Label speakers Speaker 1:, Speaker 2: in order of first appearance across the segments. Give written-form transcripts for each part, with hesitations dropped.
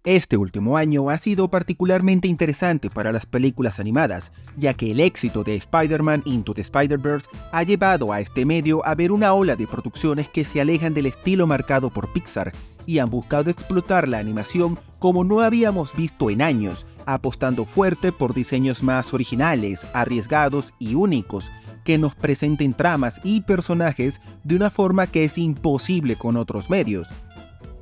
Speaker 1: Este último año ha sido particularmente interesante para las películas animadas, ya que el éxito de Spider-Man Into the Spider-Verse ha llevado a este medio a ver una ola de producciones que se alejan del estilo marcado por Pixar y han buscado explotar la animación como no habíamos visto en años, apostando fuerte por diseños más originales, arriesgados y únicos, que nos presenten tramas y personajes de una forma que es imposible con otros medios.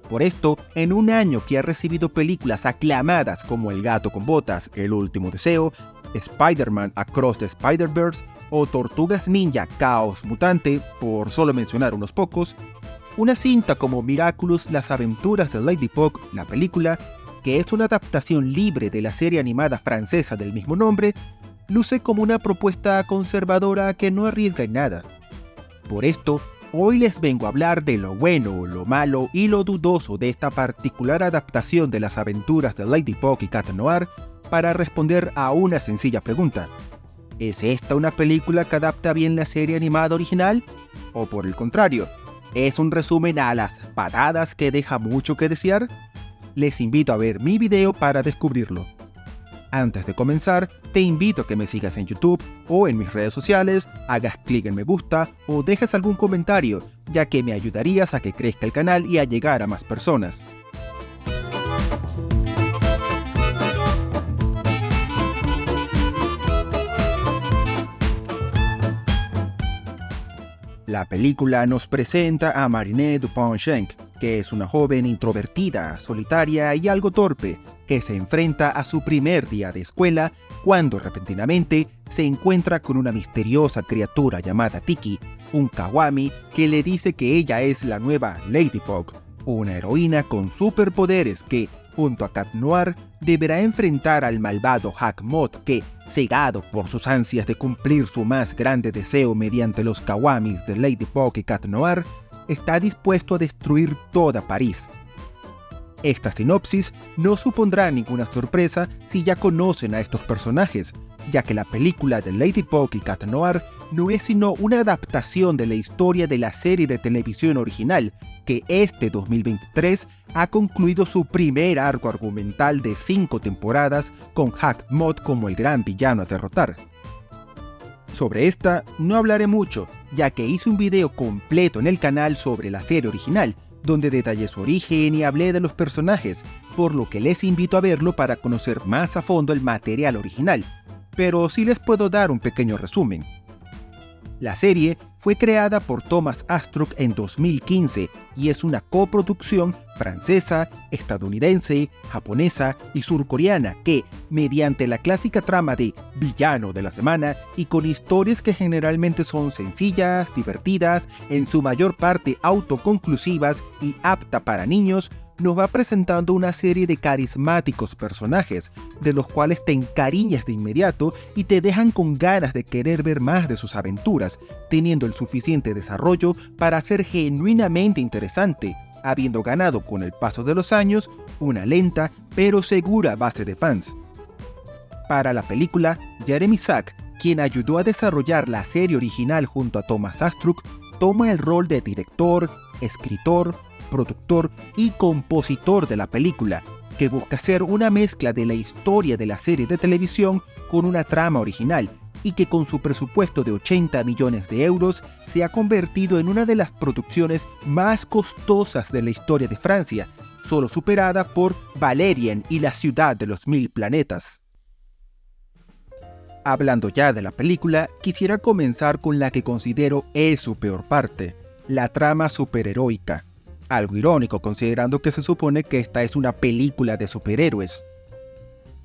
Speaker 1: Por esto, en un año que ha recibido películas aclamadas como El gato con botas, El último deseo, Spider-Man Across the Spider-Verse o Tortugas Ninja Caos Mutante, por solo mencionar unos pocos, una cinta como Miraculous Las aventuras de Ladybug, la película, que es una adaptación libre de la serie animada francesa del mismo nombre, luce como una propuesta conservadora que no arriesga en nada. Por esto, hoy les vengo a hablar de lo bueno, lo malo y lo dudoso de esta particular adaptación de las aventuras de Ladybug y Cat Noir para responder a una sencilla pregunta. ¿Es esta una película que adapta bien la serie animada original? ¿O por el contrario, es un resumen a las patadas que deja mucho que desear? Les invito a ver mi video para descubrirlo. Antes de comenzar, te invito a que me sigas en YouTube o en mis redes sociales, hagas clic en me gusta o dejes algún comentario, ya que me ayudarías a que crezca el canal y a llegar a más personas. La película nos presenta a Marinette Duponschenk, que es una joven introvertida, solitaria y algo torpe, que se enfrenta a su primer día de escuela cuando repentinamente se encuentra con una misteriosa criatura llamada Tiki, un kawami que le dice que ella es la nueva Ladybug, una heroína con superpoderes que, junto a Cat Noir, deberá enfrentar al malvado Hackmot que, cegado por sus ansias de cumplir su más grande deseo mediante los kawamis de Ladybug y Cat Noir, está dispuesto a destruir toda París. Esta sinopsis no supondrá ninguna sorpresa si ya conocen a estos personajes, ya que la película de Ladybug y Cat Noir no es sino una adaptación de la historia de la serie de televisión original, que este 2023 ha concluido su primer arco argumental de 5 temporadas con Hackmot como el gran villano a derrotar. Sobre esta no hablaré mucho, ya que hice un video completo en el canal sobre la serie original, donde detallé su origen y hablé de los personajes, por lo que les invito a verlo para conocer más a fondo el material original, pero sí les puedo dar un pequeño resumen. La serie fue creada por Thomas Astruc en 2015 y es una coproducción francesa, estadounidense, japonesa y surcoreana que, mediante la clásica trama de villano de la semana y con historias que generalmente son sencillas, divertidas, en su mayor parte autoconclusivas y apta para niños, nos va presentando una serie de carismáticos personajes, de los cuales te encariñas de inmediato y te dejan con ganas de querer ver más de sus aventuras, teniendo el suficiente desarrollo para ser genuinamente interesante, habiendo ganado con el paso de los años una lenta pero segura base de fans. Para la película, Jeremy Sack, quien ayudó a desarrollar la serie original junto a Thomas Astruc, toma el rol de director, escritor, productor y compositor de la película, que busca hacer una mezcla de la historia de la serie de televisión con una trama original y que con su presupuesto de 80 millones de euros se ha convertido en una de las producciones más costosas de la historia de Francia, solo superada por Valerian y la ciudad de los 1000 planetas. Hablando ya de la película, quisiera comenzar con la que considero es su peor parte, la trama superheroica. Algo irónico considerando que se supone que esta es una película de superhéroes.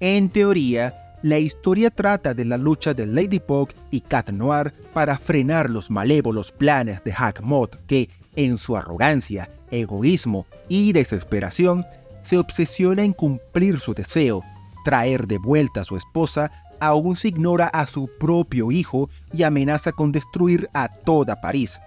Speaker 1: En teoría, la historia trata de la lucha de Ladybug y Cat Noir para frenar los malévolos planes de Hackmot que, en su arrogancia, egoísmo y desesperación, se obsesiona en cumplir su deseo, traer de vuelta a su esposa, aún se ignora a su propio hijo y amenaza con destruir a toda París.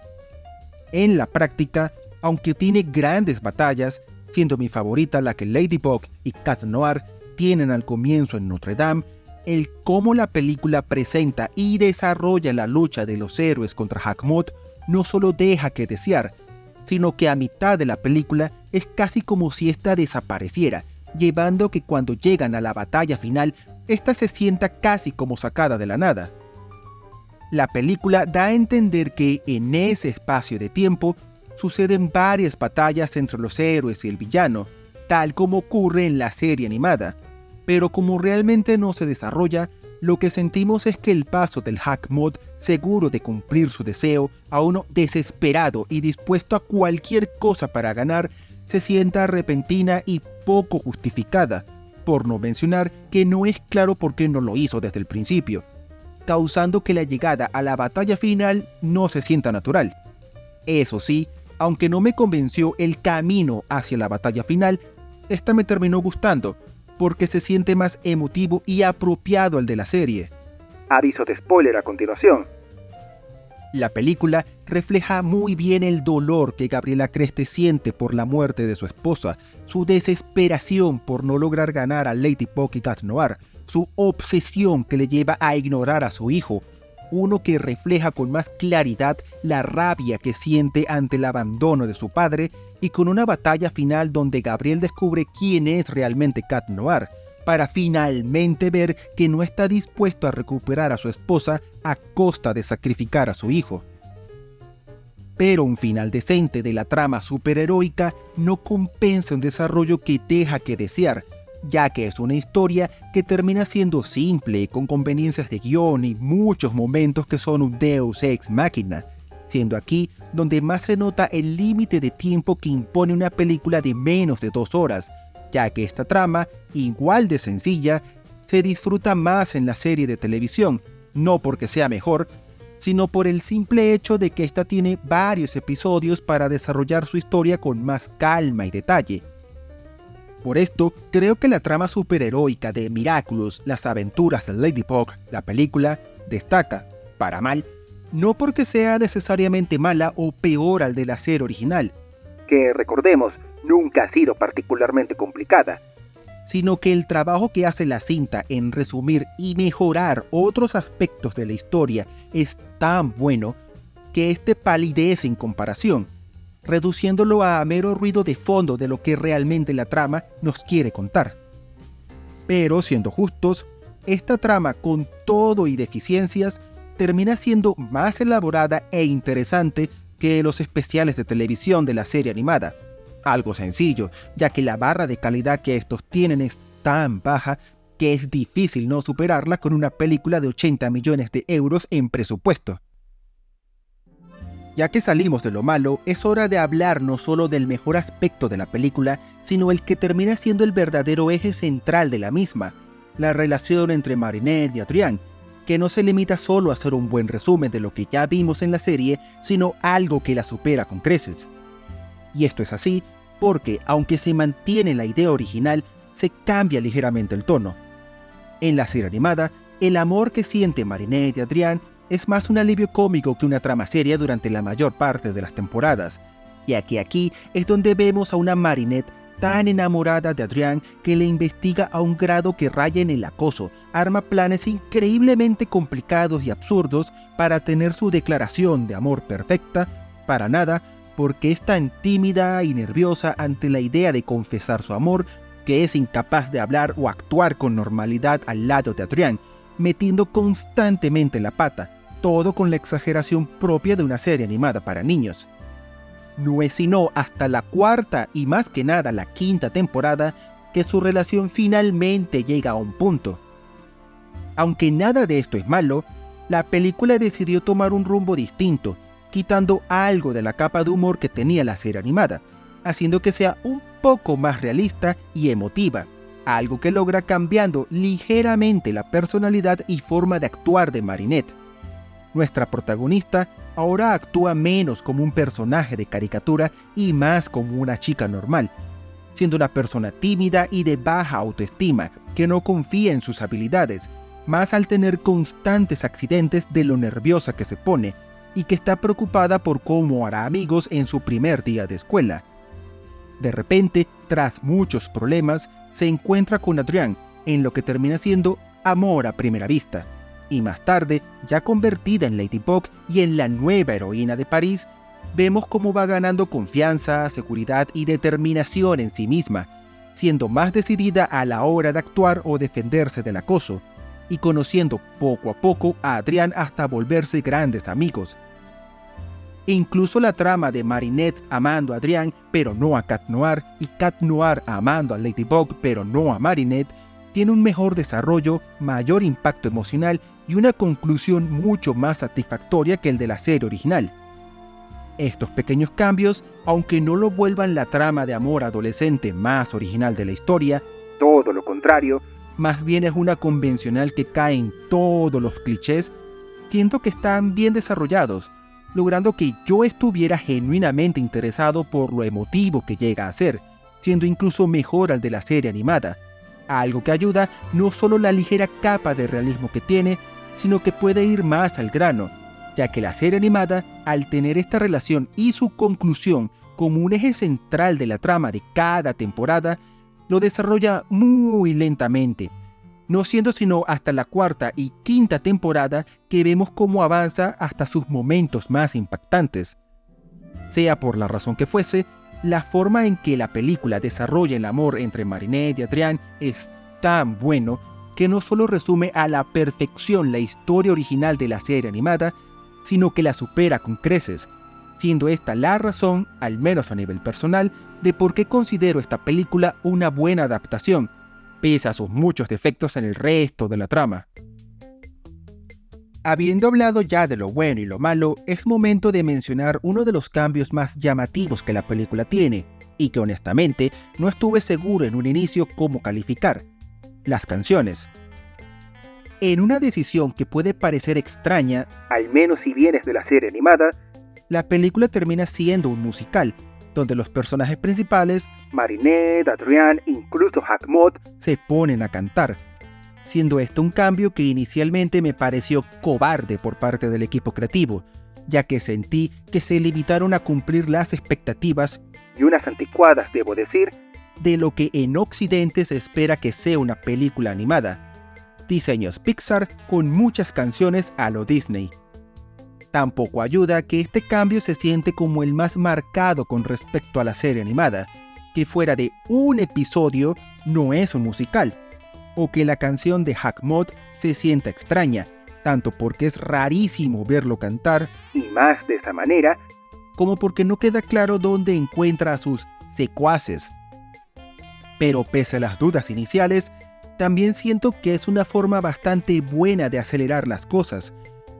Speaker 1: En la práctica, aunque tiene grandes batallas, siendo mi favorita la que Ladybug y Cat Noir tienen al comienzo en Notre Dame, el cómo la película presenta y desarrolla la lucha de los héroes contra Hackmot no solo deja que desear, sino que a mitad de la película es casi como si ésta desapareciera, llevando a que cuando llegan a la batalla final, esta se sienta casi como sacada de la nada. La película da a entender que en ese espacio de tiempo suceden varias batallas entre los héroes y el villano, tal como ocurre en la serie animada, pero como realmente no se desarrolla, lo que sentimos es que el paso del Hack Mod, seguro de cumplir su deseo, a uno desesperado y dispuesto a cualquier cosa para ganar, se sienta repentina y poco justificada, por no mencionar que no es claro por qué no lo hizo desde el principio, causando que la llegada a la batalla final no se sienta natural. Eso sí, aunque no me convenció el camino hacia la batalla final, esta me terminó gustando, porque se siente más emotivo y apropiado al de la serie. Aviso de spoiler a continuación. La película refleja muy bien el dolor que Gabriela Creste siente por la muerte de su esposa, su desesperación por no lograr ganar a Ladybug y Cat Noir, su obsesión que le lleva a ignorar a su hijo, uno que refleja con más claridad la rabia que siente ante el abandono de su padre, y con una batalla final donde Gabriel descubre quién es realmente Cat Noir, para finalmente ver que no está dispuesto a recuperar a su esposa a costa de sacrificar a su hijo. Pero un final decente de la trama superheroica no compensa un desarrollo que deja que desear, ya que es una historia que termina siendo simple, con conveniencias de guión y muchos momentos que son un deus ex machina, siendo aquí donde más se nota el límite de tiempo que impone una película de menos de 2 horas, ya que esta trama, igual de sencilla, se disfruta más en la serie de televisión, no porque sea mejor, sino por el simple hecho de que esta tiene varios episodios para desarrollar su historia con más calma y detalle. Por esto, creo que la trama superheroica de Miraculous, las aventuras de Ladybug, la película, destaca, para mal, no porque sea necesariamente mala o peor al de la serie original, que recordemos, nunca ha sido particularmente complicada, sino que el trabajo que hace la cinta en resumir y mejorar otros aspectos de la historia es tan bueno que este palidece en comparación, reduciéndolo a mero ruido de fondo de lo que realmente la trama nos quiere contar. Pero siendo justos, esta trama con todo y deficiencias termina siendo más elaborada e interesante que los especiales de televisión de la serie animada. Algo sencillo, ya que la barra de calidad que estos tienen es tan baja que es difícil no superarla con una película de 80 millones de euros en presupuesto. Ya que salimos de lo malo, es hora de hablar no solo del mejor aspecto de la película, sino el que termina siendo el verdadero eje central de la misma, la relación entre Marinette y Adrien, que no se limita solo a hacer un buen resumen de lo que ya vimos en la serie, sino algo que la supera con creces. Y esto es así porque, aunque se mantiene la idea original, se cambia ligeramente el tono. En la serie animada, el amor que siente Marinette y Adrien es más un alivio cómico que una trama seria durante la mayor parte de las temporadas, ya que aquí es donde vemos a una Marinette tan enamorada de Adrien que le investiga a un grado que raya en el acoso, arma planes increíblemente complicados y absurdos para tener su declaración de amor perfecta, para nada, porque es tan tímida y nerviosa ante la idea de confesar su amor que es incapaz de hablar o actuar con normalidad al lado de Adrien, metiendo constantemente la pata, todo con la exageración propia de una serie animada para niños. No es sino hasta la 4ª y más que nada la 5ª temporada que su relación finalmente llega a un punto. Aunque nada de esto es malo, la película decidió tomar un rumbo distinto, quitando algo de la capa de humor que tenía la serie animada, haciendo que sea un poco más realista y emotiva, algo que logra cambiando ligeramente la personalidad y forma de actuar de Marinette. Nuestra protagonista ahora actúa menos como un personaje de caricatura y más como una chica normal, siendo una persona tímida y de baja autoestima, que no confía en sus habilidades, más al tener constantes accidentes de lo nerviosa que se pone, y que está preocupada por cómo hará amigos en su primer día de escuela. De repente, tras muchos problemas, se encuentra con Adrien, en lo que termina siendo amor a primera vista. Y más tarde, ya convertida en Ladybug y en la nueva heroína de París, vemos cómo va ganando confianza, seguridad y determinación en sí misma, siendo más decidida a la hora de actuar o defenderse del acoso, y conociendo poco a poco a Adrián hasta volverse grandes amigos. E incluso la trama de Marinette amando a Adrián pero no a Cat Noir, y Cat Noir amando a Ladybug pero no a Marinette, tiene un mejor desarrollo, mayor impacto emocional y una conclusión mucho más satisfactoria que el de la serie original. Estos pequeños cambios, aunque no lo vuelvan la trama de amor adolescente más original de la historia, todo lo contrario, más bien es una convencional que cae en todos los clichés, siento que están bien desarrollados, logrando que yo estuviera genuinamente interesado por lo emotivo que llega a ser, siendo incluso mejor al de la serie animada, algo que ayuda no solo la ligera capa de realismo que tiene, sino que puede ir más al grano, ya que la serie animada, al tener esta relación y su conclusión como un eje central de la trama de cada temporada, lo desarrolla muy lentamente, no siendo sino hasta la cuarta y quinta temporada que vemos cómo avanza hasta sus momentos más impactantes. Sea por la razón que fuese, la forma en que la película desarrolla el amor entre Marinette y Adrián es tan bueno que no solo resume a la perfección la historia original de la serie animada, sino que la supera con creces, siendo esta la razón, al menos a nivel personal, de por qué considero esta película una buena adaptación, pese a sus muchos defectos en el resto de la trama. Habiendo hablado ya de lo bueno y lo malo, es momento de mencionar uno de los cambios más llamativos que la película tiene, y que honestamente no estuve seguro en un inicio cómo calificar: las canciones. En una decisión que puede parecer extraña, al menos si vienes de la serie animada, la película termina siendo un musical, donde los personajes principales, Marinette, Adrián, incluso Hackmot, se ponen a cantar, siendo esto un cambio que inicialmente me pareció cobarde por parte del equipo creativo, ya que sentí que se limitaron a cumplir las expectativas, y unas anticuadas debo decir, de lo que en Occidente se espera que sea una película animada. Diseños Pixar con muchas canciones a lo Disney. Tampoco ayuda que este cambio se siente como el más marcado con respecto a la serie animada, que fuera de un episodio no es un musical, o que la canción de Hackmot se sienta extraña, tanto porque es rarísimo verlo cantar, y más de esa manera, como porque no queda claro dónde encuentra a sus secuaces. Pero pese a las dudas iniciales, también siento que es una forma bastante buena de acelerar las cosas,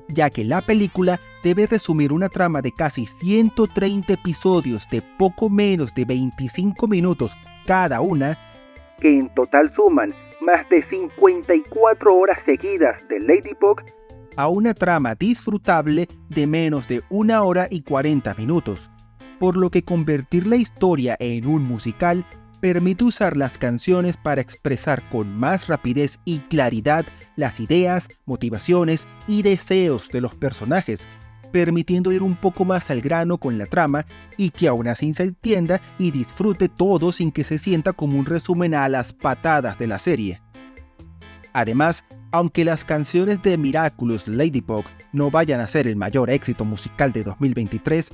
Speaker 1: ya que la película debe resumir una trama de casi 130 episodios de poco menos de 25 minutos cada una, que en total suman más de 54 horas seguidas de Ladybug, a una trama disfrutable de menos de 1 hora y 40 minutos, por lo que convertir la historia en un musical permite usar las canciones para expresar con más rapidez y claridad las ideas, motivaciones y deseos de los personajes, permitiendo ir un poco más al grano con la trama y que aún así se entienda y disfrute todo sin que se sienta como un resumen a las patadas de la serie. Además, aunque las canciones de Miraculous Ladybug no vayan a ser el mayor éxito musical de 2023,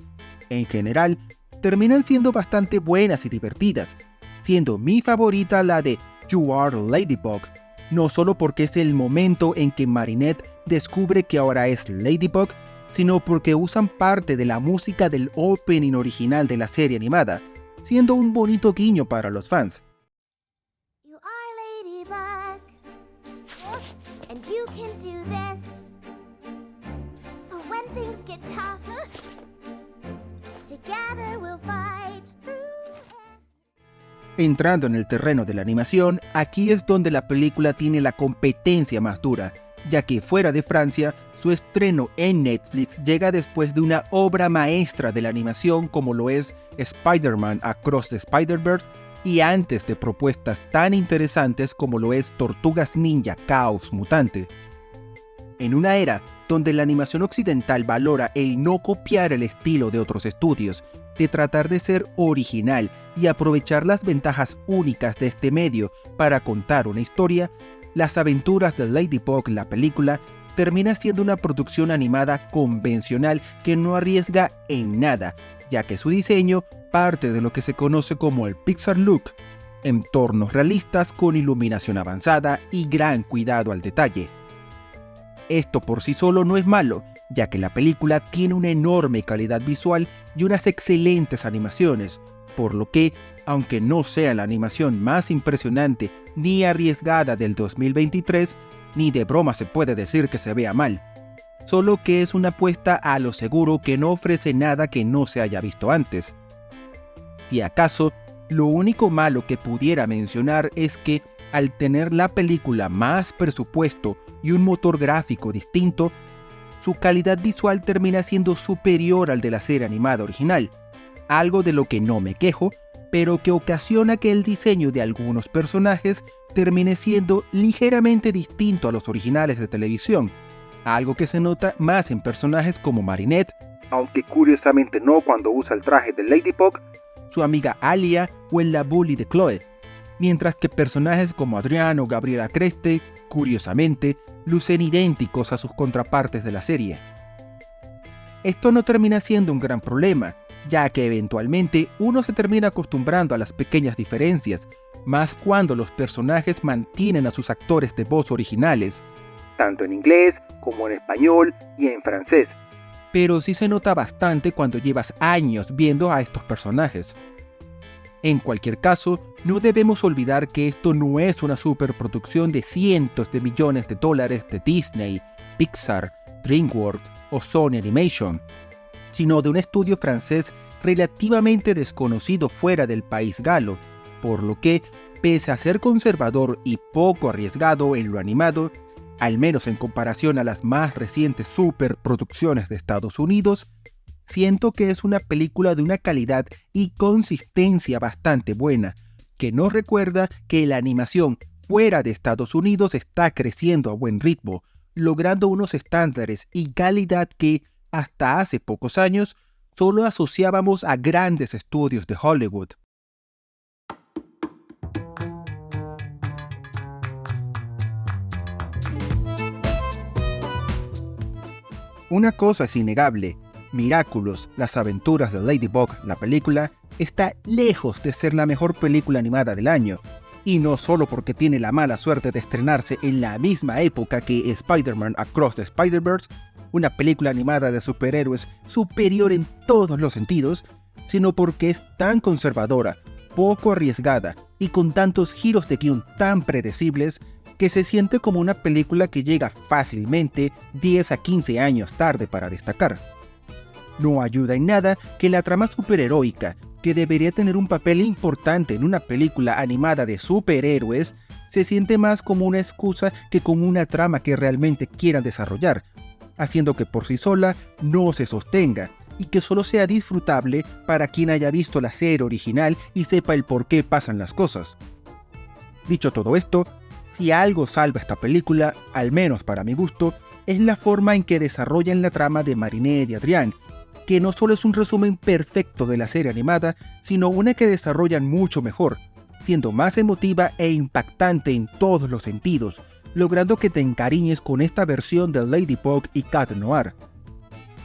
Speaker 1: en general, terminan siendo bastante buenas y divertidas, siendo mi favorita la de You Are Ladybug, no solo porque es el momento en que Marinette descubre que ahora es Ladybug, sino porque usan parte de la música del opening original de la serie animada, siendo un bonito guiño para los fans.
Speaker 2: You are Ladybug, and you can do this. So when things get tough, together we'll fight through it.
Speaker 1: Entrando en el terreno de la animación, aquí es donde la película tiene la competencia más dura, ya que fuera de Francia, su estreno en Netflix llega después de una obra maestra de la animación como lo es Spider-Man Across the Spider-Verse, y antes de propuestas tan interesantes como lo es Tortugas Ninja Caos Mutante. En una era donde la animación occidental valora el no copiar el estilo de otros estudios, de tratar de ser original y aprovechar las ventajas únicas de este medio para contar una historia, Las aventuras de Ladybug, la película, termina siendo una producción animada convencional que no arriesga en nada, ya que su diseño parte de lo que se conoce como el Pixar Look, entornos realistas con iluminación avanzada y gran cuidado al detalle. Esto por sí solo no es malo, ya que la película tiene una enorme calidad visual y unas excelentes animaciones, por lo que, aunque no sea la animación más impresionante ni arriesgada del 2023, ni de broma se puede decir que se vea mal, solo que es una apuesta a lo seguro que no ofrece nada que no se haya visto antes. Si acaso, lo único malo que pudiera mencionar es que, al tener la película más presupuesto y un motor gráfico distinto, su calidad visual termina siendo superior al de la serie animada original, algo de lo que no me quejo, pero que ocasiona que el diseño de algunos personajes termine siendo ligeramente distinto a los originales de televisión, algo que se nota más en personajes como Marinette, aunque curiosamente no cuando usa el traje de Ladybug, su amiga Alia o en la bully de Chloe, mientras que personajes como Adrián o Gabriela Creste, curiosamente, lucen idénticos a sus contrapartes de la serie. Esto no termina siendo un gran problema, ya que eventualmente uno se termina acostumbrando a las pequeñas diferencias, más cuando los personajes mantienen a sus actores de voz originales, tanto en inglés como en español y en francés. Pero sí se nota bastante cuando llevas años viendo a estos personajes. En cualquier caso, no debemos olvidar que esto no es una superproducción de cientos de millones de dólares de Disney, Pixar, DreamWorks o Sony Animation, sino de un estudio francés relativamente desconocido fuera del país galo, por lo que, pese a ser conservador y poco arriesgado en lo animado, al menos en comparación a las más recientes superproducciones de Estados Unidos, siento que es una película de una calidad y consistencia bastante buena, que nos recuerda que la animación fuera de Estados Unidos está creciendo a buen ritmo, logrando unos estándares y calidad que, hasta hace pocos años, solo asociábamos a grandes estudios de Hollywood. Una cosa es innegable: Miraculous, las aventuras de Ladybug, la película, está lejos de ser la mejor película animada del año, y no solo porque tiene la mala suerte de estrenarse en la misma época que Spider-Man Across the Spider-Verse, una película animada de superhéroes superior en todos los sentidos, sino porque es tan conservadora, poco arriesgada y con tantos giros de guión tan predecibles que se siente como una película que llega fácilmente 10 a 15 años tarde para destacar. No ayuda en nada que la trama superheroica, que debería tener un papel importante en una película animada de superhéroes, se siente más como una excusa que como una trama que realmente quieran desarrollar, haciendo que por sí sola no se sostenga y que solo sea disfrutable para quien haya visto la serie original y sepa el por qué pasan las cosas. Dicho todo esto, si algo salva esta película, al menos para mi gusto, es la forma en que desarrollan la trama de Marinette y Adrián, que no solo es un resumen perfecto de la serie animada, sino una que desarrollan mucho mejor, siendo más emotiva e impactante en todos los sentidos, logrando que te encariñes con esta versión de Ladybug y Cat Noir.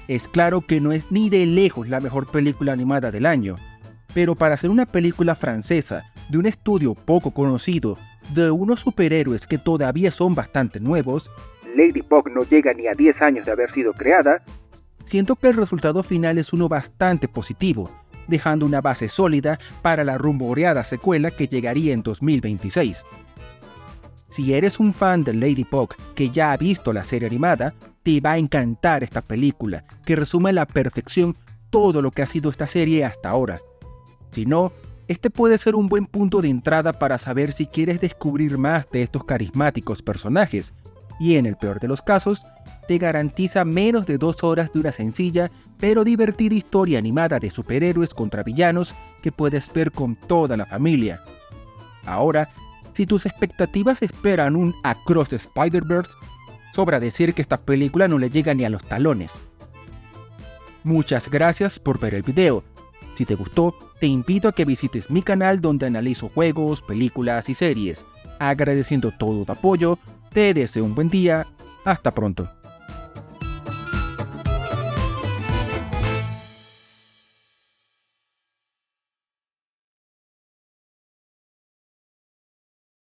Speaker 1: Es claro que no es ni de lejos la mejor película animada del año, pero para ser una película francesa, de un estudio poco conocido, de unos superhéroes que todavía son bastante nuevos, Ladybug no llega ni a 10 años de haber sido creada, siento que el resultado final es uno bastante positivo, dejando una base sólida para la rumoreada secuela que llegaría en 2026. Si eres un fan de Ladybug que ya ha visto la serie animada, te va a encantar esta película, que resume a la perfección todo lo que ha sido esta serie hasta ahora. Si no, este puede ser un buen punto de entrada para saber si quieres descubrir más de estos carismáticos personajes, y en el peor de los casos, te garantiza menos de 2 horas de una sencilla pero divertida historia animada de superhéroes contra villanos que puedes ver con toda la familia. Ahora, si tus expectativas esperan un Across the Spider-Verse, sobra decir que esta película no le llega ni a los talones. Muchas gracias por ver el video. Si te gustó, te invito a que visites mi canal donde analizo juegos, películas y series. Agradeciendo todo tu apoyo, te deseo un buen día. Hasta pronto.